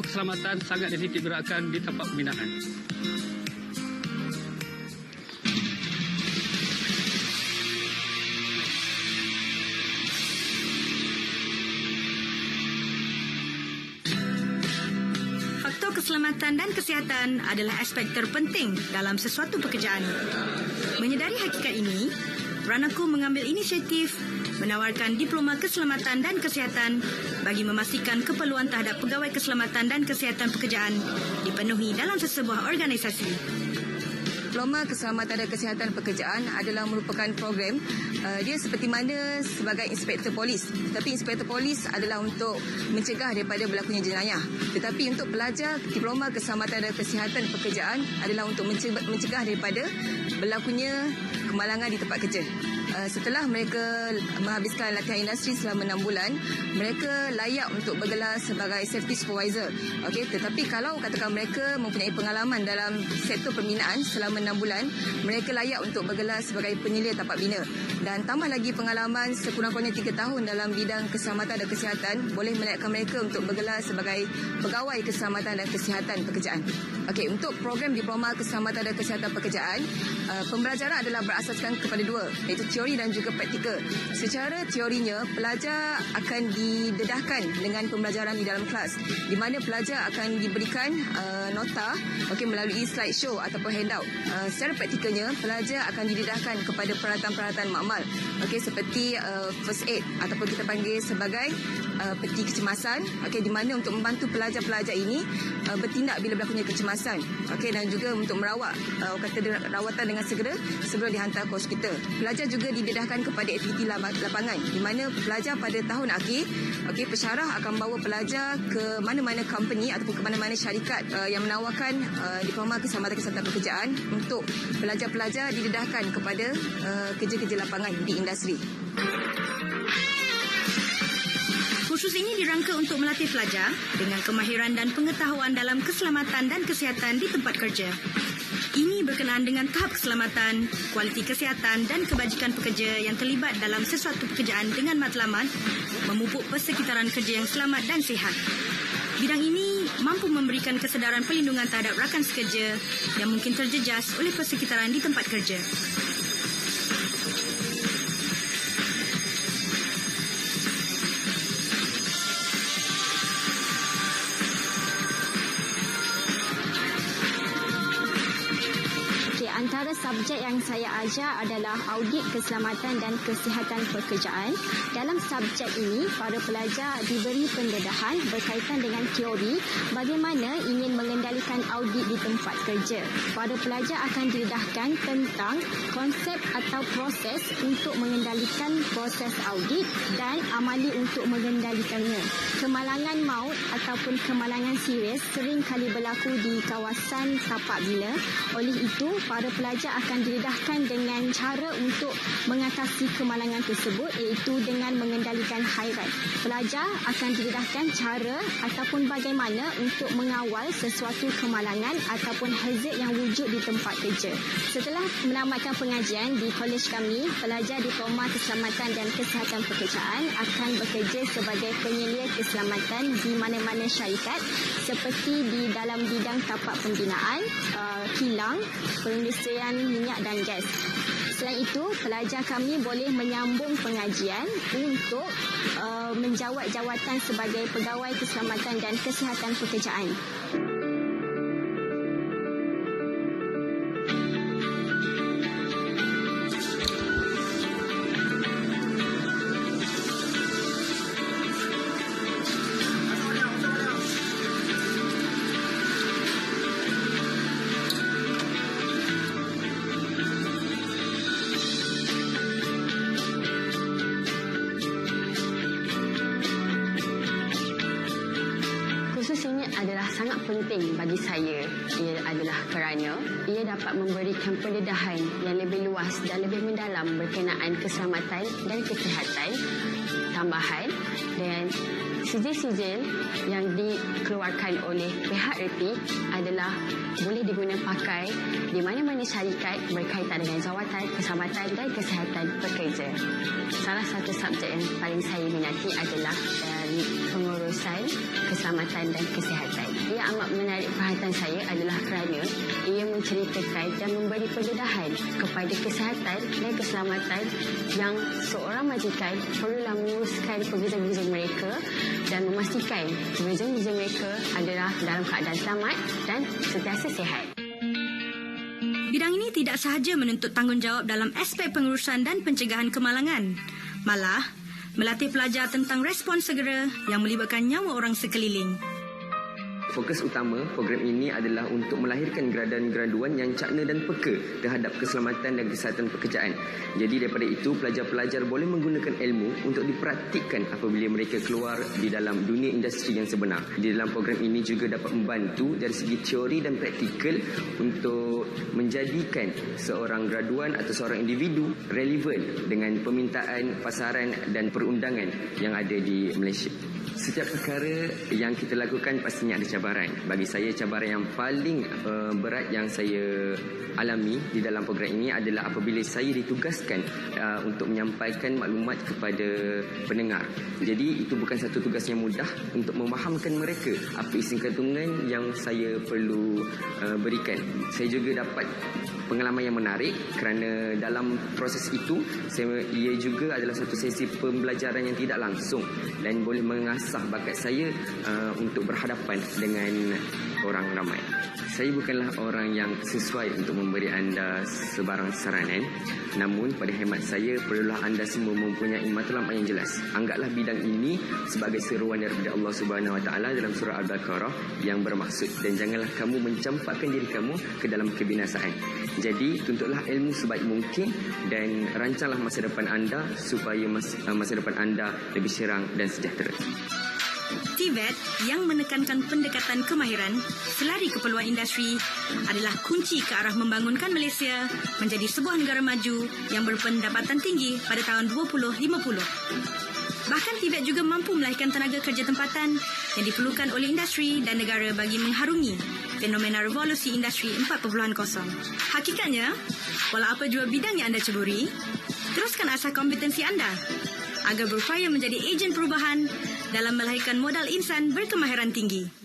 keselamatan sangat dititik beratkan di tempat pembinaan. Faktor keselamatan dan kesihatan adalah aspek terpenting dalam sesuatu pekerjaan. Menyedari hakikat ini, Ranaku mengambil inisiatif menawarkan diploma keselamatan dan kesihatan bagi memastikan keperluan terhadap pegawai keselamatan dan kesihatan pekerjaan dipenuhi dalam sesebuah organisasi. Diploma Keselamatan dan Kesihatan Pekerjaan adalah merupakan program dia seperti mana sebagai inspektor polis. Tetapi inspektor polis adalah untuk mencegah daripada berlakunya jenayah. Tetapi untuk pelajar Diploma Keselamatan dan Kesihatan Pekerjaan adalah untuk mencegah daripada berlakunya kemalangan di tempat kerja. Setelah mereka menghabiskan latihan industri selama 6 bulan, mereka layak untuk bergelar sebagai safety supervisor. Okey, tetapi kalau katakan mereka mempunyai pengalaman dalam sektor pembinaan selama 6 bulan, mereka layak untuk bergelar sebagai penilai tapak bina. Dan tambah lagi pengalaman sekurang-kurangnya 3 tahun dalam bidang keselamatan dan kesihatan boleh melayakkan mereka untuk bergelar sebagai pegawai keselamatan dan kesihatan pekerjaan. Okey, untuk program Diploma Keselamatan dan Kesihatan Pekerjaan, pembelajaran adalah berasaskan kepada dua, iaitu teori dan juga praktikal. Secara teorinya, pelajar akan didedahkan dengan pembelajaran di dalam kelas, di mana pelajar akan diberikan nota melalui slide show ataupun handout. Secara praktikalnya, pelajar akan didedahkan kepada peralatan-peralatan makmal, seperti first aid ataupun kita panggil sebagai peti kecemasan, di mana untuk membantu pelajar-pelajar ini bertindak bila berlakunya kecemasan, dan juga untuk merawat rawatan dengan segera sebelum dihantar ke hospital. Pelajar juga didedahkan kepada aktiviti lapangan, di mana pelajar pada tahun akhir, pensyarah akan bawa pelajar ke mana-mana company ataupun ke mana-mana syarikat yang menawarkan Diploma Keselamatan Kesihatan Pekerjaan untuk pelajar-pelajar didedahkan kepada kerja-kerja lapangan di industri. Kursus ini dirangka untuk melatih pelajar dengan kemahiran dan pengetahuan dalam keselamatan dan kesihatan di tempat kerja. Ini berkenaan dengan tahap keselamatan, kualiti kesihatan dan kebajikan pekerja yang terlibat dalam sesuatu pekerjaan dengan matlamat, memupuk persekitaran kerja yang selamat dan sihat. Bidang ini mampu memberikan kesedaran perlindungan terhadap rakan sekerja yang mungkin terjejas oleh persekitaran di tempat kerja. Antara subjek yang saya ajar adalah audit keselamatan dan kesihatan pekerjaan. Dalam subjek ini, para pelajar diberi pendedahan berkaitan dengan teori bagaimana ingin mengendalikan audit di tempat kerja. Para pelajar akan didedahkan tentang konsep atau proses untuk mengendalikan proses audit dan amali untuk mengendalikannya. Kemalangan maut ataupun kemalangan serius sering kali berlaku di kawasan tapak bina. Oleh itu, para pelajar akan didedahkan dengan cara untuk mengatasi kemalangan tersebut, iaitu dengan mengendalikan hairat. Pelajar akan didedahkan cara ataupun bagaimana untuk mengawal sesuatu kemalangan ataupun hazard yang wujud di tempat kerja. Setelah menamatkan pengajian di kolej kami, pelajar Diploma Keselamatan dan Kesihatan Pekerjaan akan bekerja sebagai penyelia keselamatan di mana-mana syarikat seperti di dalam bidang tapak pembinaan, kilang, perindustrian minyak dan gas. Selain itu, pelajar kami boleh menyambung pengajian untuk menjawat jawatan sebagai pegawai keselamatan dan kesihatan pekerjaan. Sangat penting bagi saya. Ia adalah kerana ia dapat memberikan pendedahan yang lebih luas dan lebih mendalam berkenaan keselamatan dan kesihatan tambahan, dan sijil-sijil yang dikeluarkan oleh pihak RP adalah boleh digunakan pakai di mana-mana syarikat berkaitan dengan jawatan keselamatan dan kesihatan pekerja. Salah satu subjek yang paling saya minati adalah dari pengurusan keselamatan dan kesihatan. Ia amat menarik perhatian saya adalah kerana ia menceritakan dan memberi pendedahan kepada kesihatan dan keselamatan yang seorang majikan perlulah menguruskan pekerja-pekerja mereka dan memastikan pekerja-pekerja mereka adalah dalam keadaan selamat dan sentiasa sihat. Bidang ini tidak sahaja menuntut tanggungjawab dalam aspek pengurusan dan pencegahan kemalangan. Malah, melatih pelajar tentang respons segera yang melibatkan nyawa orang sekeliling. Fokus utama program ini adalah untuk melahirkan graduan-graduan yang cakna dan peka terhadap keselamatan dan kesihatan pekerjaan. Jadi daripada itu, pelajar-pelajar boleh menggunakan ilmu untuk dipraktikkan apabila mereka keluar di dalam dunia industri yang sebenar. Di dalam program ini juga dapat membantu dari segi teori dan praktikal untuk menjadikan seorang graduan atau seorang individu relevan dengan permintaan pasaran dan perundangan yang ada di Malaysia. Setiap perkara yang kita lakukan pastinya ada cabaran. Bagi saya, cabaran yang paling berat yang saya alami di dalam program ini adalah apabila saya ditugaskan untuk menyampaikan maklumat kepada pendengar. Jadi itu bukan satu tugas yang mudah untuk memahamkan mereka apa isi kandungan yang saya perlu berikan. Saya juga dapat pengalaman yang menarik kerana dalam proses itu ia juga adalah satu sesi pembelajaran yang tidak langsung dan boleh mengasah bakat saya untuk berhadapan dengan orang ramai. Saya bukanlah orang yang sesuai untuk memberi anda sebarang saranan, namun pada hemat saya perlulah anda semua mempunyai matlamat yang jelas. Anggaplah bidang ini sebagai seruan daripada Allah Subhanahu Wa Taala dalam surah Al-Baqarah yang bermaksud, dan janganlah kamu mencampakkan diri kamu ke dalam kebinasaan. Jadi tuntutlah ilmu sebaik mungkin dan rancanglah masa depan anda supaya masa depan anda lebih cerah dan sejahtera. TVET yang menekankan pendekatan kemahiran selari keperluan industri adalah kunci ke arah membangunkan Malaysia menjadi sebuah negara maju yang berpendapatan tinggi pada tahun 2050. Bahkan TVET juga mampu melahirkan tenaga kerja tempatan yang diperlukan oleh industri dan negara bagi mengharungi fenomena revolusi industri 4.0. Hakikatnya, walau apa jua bidang yang anda ceburi, teruskan asah kompetensi anda agar berupaya menjadi ejen perubahan dalam melahirkan modal insan berkemahiran tinggi.